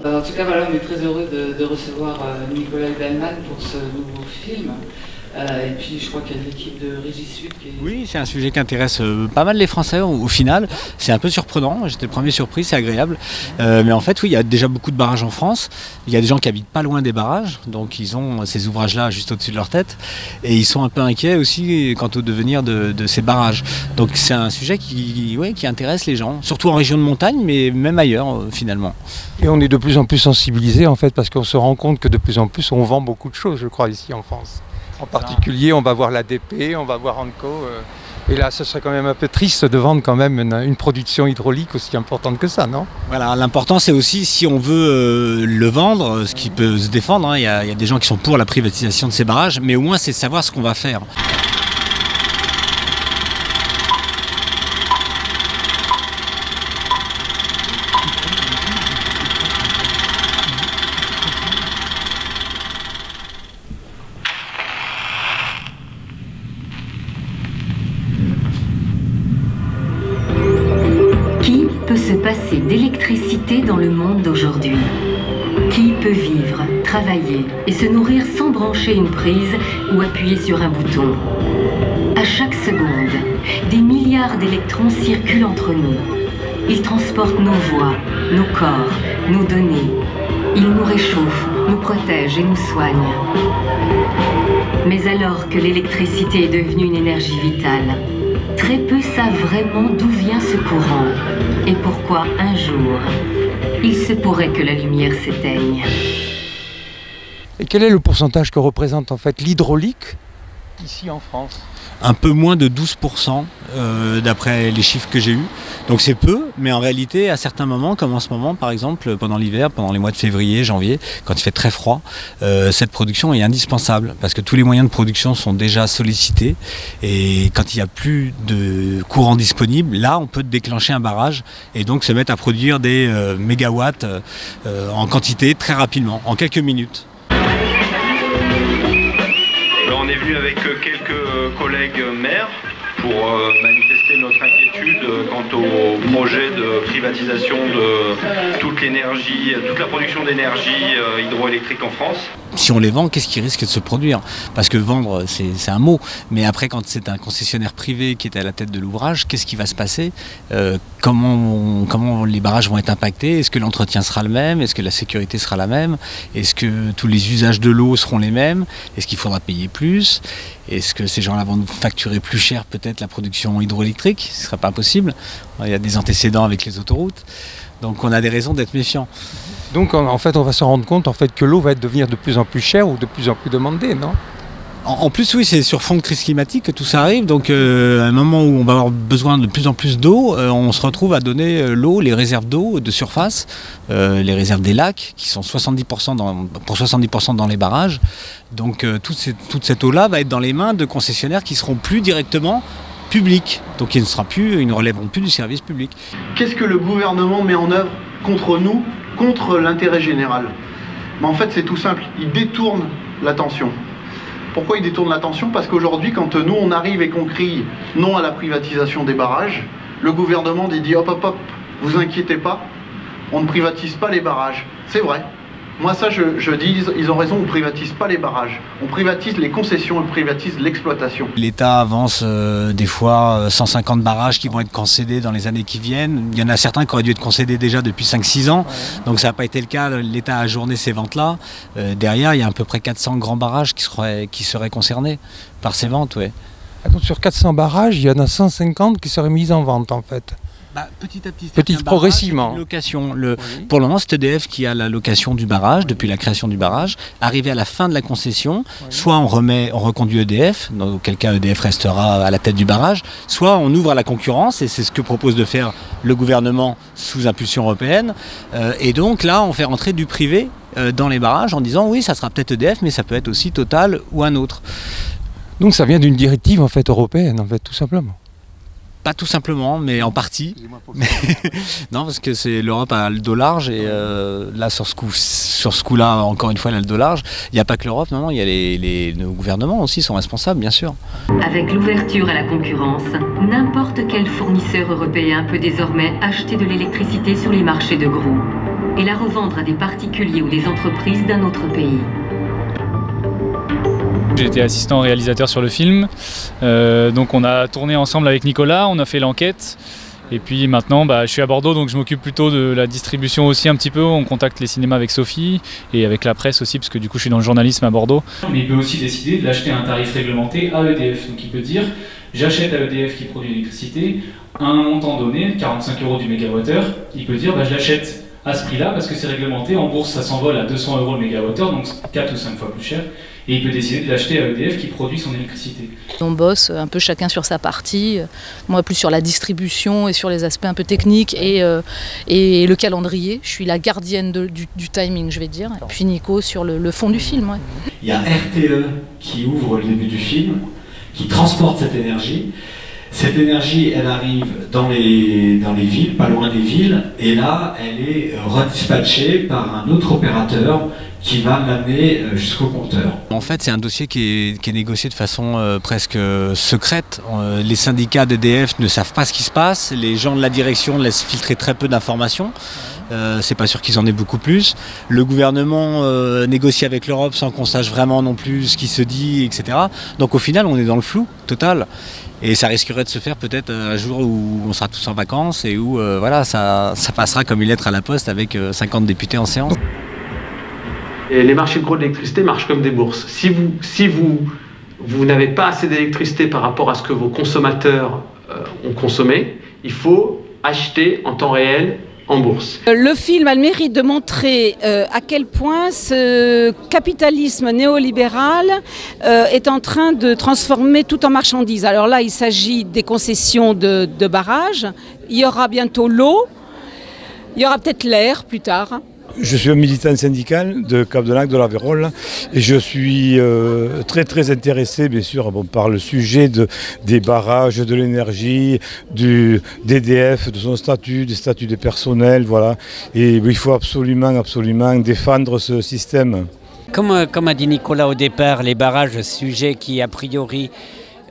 En tout cas, voilà, on est très heureux de recevoir Nicolas Bellman pour ce nouveau film. Et puis je crois qu'il y a l'équipe de Régie Sud qui est... Oui, c'est un sujet qui intéresse pas mal les Français au final. C'est un peu surprenant, j'étais le premier surpris, c'est agréable. Mais en fait, oui, il y a déjà beaucoup de barrages en France. Il y a des gens qui habitent pas loin des barrages, donc ils ont ces ouvrages-là juste au-dessus de leur tête. Et ils sont un peu inquiets aussi quant au devenir de ces barrages. Donc c'est un sujet qui intéresse les gens, surtout en région de montagne, mais même ailleurs finalement. Et on est de plus en plus sensibilisé en fait, parce qu'on se rend compte que de plus en plus on vend beaucoup de choses, je crois, ici en France. En particulier, on va voir l'ADP, on va voir Anco. Et là, ce serait quand même un peu triste de vendre quand même une production hydraulique aussi importante que ça, non? Voilà, l'important c'est aussi si on veut le vendre, ce qui peut se défendre. Hein, il y a des gens qui sont pour la privatisation de ces barrages, mais au moins c'est de savoir ce qu'on va faire. Peut se passer d'électricité dans le monde d'aujourd'hui? Qui peut vivre, travailler et se nourrir sans brancher une prise ou appuyer sur un bouton? À chaque seconde, des milliards d'électrons circulent entre nous. Ils transportent nos voix, nos corps, nos données. Ils nous réchauffent, nous protègent et nous soignent. Mais alors que l'électricité est devenue une énergie vitale, très peu savent vraiment d'où vient ce courant et pourquoi un jour, il se pourrait que la lumière s'éteigne. Et quel est le pourcentage que représente en fait l'hydraulique ici en France? Un peu moins de 12% d'après les chiffres que j'ai eus. Donc c'est peu, mais en réalité, à certains moments, comme en ce moment, par exemple, pendant l'hiver, pendant les mois de février, janvier, quand il fait très froid, cette production est indispensable parce que tous les moyens de production sont déjà sollicités et quand il n'y a plus de courant disponible, là, on peut déclencher un barrage et donc se mettre à produire des mégawatts en quantité très rapidement, en quelques minutes. On est venu avec quelques collègues maires pour manifester notre inquiétude quant au projet de privatisation de toute l'énergie, toute la production d'énergie hydroélectrique en France. Si on les vend, qu'est-ce qui risque de se produire? Parce que vendre, c'est un mot, mais après quand c'est un concessionnaire privé qui est à la tête de l'ouvrage, qu'est-ce qui va se passer? Comment les barrages vont être impactés? Est-ce que l'entretien sera le même? Est-ce que la sécurité sera la même? Est-ce que tous les usages de l'eau seront les mêmes? Est-ce qu'il faudra payer plus? Est-ce que ces gens-là vont nous facturer plus cher peut-être la production hydroélectrique? Ce ne sera pas possible. Il y a des antécédents avec les autoroutes. Donc on a des raisons d'être méfiants. Donc en fait on va se rendre compte en fait, que l'eau va devenir de plus en plus chère ou de plus en plus demandée, non? En plus, oui, c'est sur fond de crise climatique que tout ça arrive. Donc, à un moment où on va avoir besoin de plus en plus d'eau, on se retrouve à donner l'eau, les réserves d'eau de surface, les réserves des lacs, qui sont 70% pour 70% dans les barrages. Donc, toute cette eau-là va être dans les mains de concessionnaires qui seront plus directement publics. Donc, ils ne relèveront plus du service public. Qu'est-ce que le gouvernement met en œuvre contre nous, contre l'intérêt général? Mais en fait, c'est tout simple. Il détourne l'attention. Pourquoi il détourne l'attention? Parce qu'aujourd'hui, quand nous on arrive et qu'on crie non à la privatisation des barrages, le gouvernement dit hop hop hop, vous inquiétez pas, on ne privatise pas les barrages. C'est vrai. Moi ça je dis, ils ont raison, on ne privatise pas les barrages. On privatise les concessions, on privatise l'exploitation. L'État avance des fois 150 barrages qui vont être concédés dans les années qui viennent. Il y en a certains qui auraient dû être concédés déjà depuis 5-6 ans. Donc ça n'a pas été le cas. L'État a ajourné ces ventes-là. Derrière, il y a à peu près 400 grands barrages qui seraient concernés par ces ventes. Ouais. Donc sur 400 barrages, il y en a 150 qui seraient mis en vente en fait. Petit à petit, progressivement. Location. Pour le moment, c'est EDF qui a la location du barrage, depuis la création du barrage. Arrivé à la fin de la concession, soit on reconduit EDF, dans quel cas EDF restera à la tête du barrage, soit on ouvre à la concurrence, et c'est ce que propose de faire le gouvernement sous impulsion européenne. Et donc là, on fait rentrer du privé dans les barrages en disant oui, ça sera peut-être EDF, mais ça peut être aussi Total ou un autre. Donc ça vient d'une directive en fait européenne, en fait, tout simplement. Pas tout simplement, mais en partie. Mais non, parce que l'Europe a le dos large et là, sur ce coup-là, encore une fois, elle a le dos large. Il n'y a pas que l'Europe, non, il y a nos gouvernements aussi sont responsables, bien sûr. Avec l'ouverture à la concurrence, n'importe quel fournisseur européen peut désormais acheter de l'électricité sur les marchés de gros et la revendre à des particuliers ou des entreprises d'un autre pays. J'ai été assistant réalisateur sur le film, donc on a tourné ensemble avec Nicolas, on a fait l'enquête et puis maintenant je suis à Bordeaux donc je m'occupe plutôt de la distribution aussi un petit peu, on contacte les cinémas avec Sophie et avec la presse aussi parce que du coup je suis dans le journalisme à Bordeaux. Mais il peut aussi décider de l'acheter à un tarif réglementé à EDF, donc il peut dire j'achète à EDF qui produit l'électricité à un montant donné, 45 € du mégawattheure, il peut dire je l'achète à ce prix-là parce que c'est réglementé, en bourse ça s'envole à 200 € le mégawattheure, donc 4 ou 5 fois plus cher. Et il peut décider de l'acheter à EDF qui produit son électricité. On bosse un peu chacun sur sa partie, moi plus sur la distribution et sur les aspects un peu techniques et le calendrier. Je suis la gardienne du timing, je vais dire. Et puis Nico sur le fond du film. Ouais. Il y a RTE qui ouvre le début du film, qui transporte cette énergie. Cette énergie, elle arrive dans les villes, pas loin des villes, et là, elle est redispatchée par un autre opérateur qui va l'amener jusqu'au compteur. En fait, c'est un dossier qui est négocié de façon presque secrète. Les syndicats d'EDF ne savent pas ce qui se passe, les gens de la direction laissent filtrer très peu d'informations. C'est pas sûr qu'ils en aient beaucoup plus. Le gouvernement négocie avec l'Europe sans qu'on sache vraiment non plus ce qui se dit, etc. Donc au final, on est dans le flou total. Et ça risquerait de se faire peut-être un jour où on sera tous en vacances et où voilà, ça passera comme une lettre à la poste avec 50 députés en séance. Et les marchés de gros de l'électricité marchent comme des bourses. Si vous n'avez pas assez d'électricité par rapport à ce que vos consommateurs ont consommé, il faut acheter en temps réel en bourse. Le film a le mérite de montrer à quel point ce capitalisme néolibéral est en train de transformer tout en marchandise. Alors là, il s'agit des concessions de barrages, il y aura bientôt l'eau, il y aura peut-être l'air plus tard. Je suis un militant syndical de Cap-de-Lac, de l'Aveyron, et je suis très intéressé, bien sûr, par le sujet des barrages, de l'énergie, d'EDF, de son statut, des statuts des personnels, voilà. Et il faut absolument défendre ce système. Comme a dit Nicolas au départ, les barrages, sujet qui a priori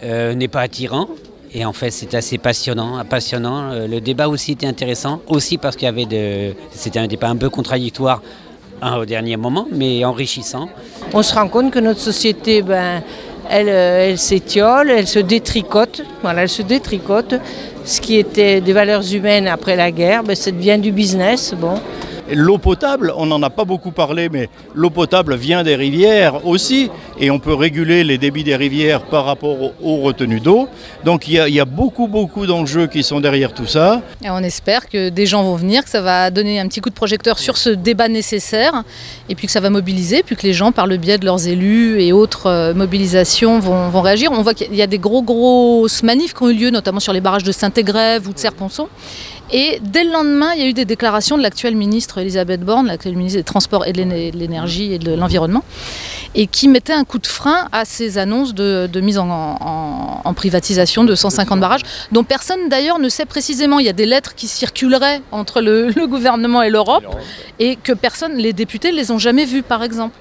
n'est pas attirant. Et en fait, c'est assez passionnant. Le débat aussi était intéressant, aussi parce qu'il y avait c'était un débat un peu contradictoire au dernier moment, mais enrichissant. On se rend compte que notre société, elle s'étiole, elle se détricote. Voilà, elle se détricote. Ce qui était des valeurs humaines après la guerre, ça devient du business. Bon. L'eau potable, on n'en a pas beaucoup parlé, mais l'eau potable vient des rivières aussi, et on peut réguler les débits des rivières par rapport aux retenues d'eau. Donc il y a beaucoup d'enjeux qui sont derrière tout ça. Et on espère que des gens vont venir, que ça va donner un petit coup de projecteur sur ce débat nécessaire, et puis que ça va mobiliser, puis que les gens, par le biais de leurs élus et autres mobilisations, vont réagir. On voit qu'il y a des grosses manifs qui ont eu lieu, notamment sur les barrages de Saint-Égrève ou de Serponçon. Et dès le lendemain, il y a eu des déclarations de l'actuelle ministre Elisabeth Borne, l'actuelle ministre des Transports et de l'Énergie et de l'Environnement, et qui mettait un coup de frein à ces annonces de mise en privatisation de 150 barrages, dont personne d'ailleurs ne sait précisément. Il y a des lettres qui circuleraient entre le gouvernement et l'Europe, et que les députés ne les ont jamais vues, par exemple.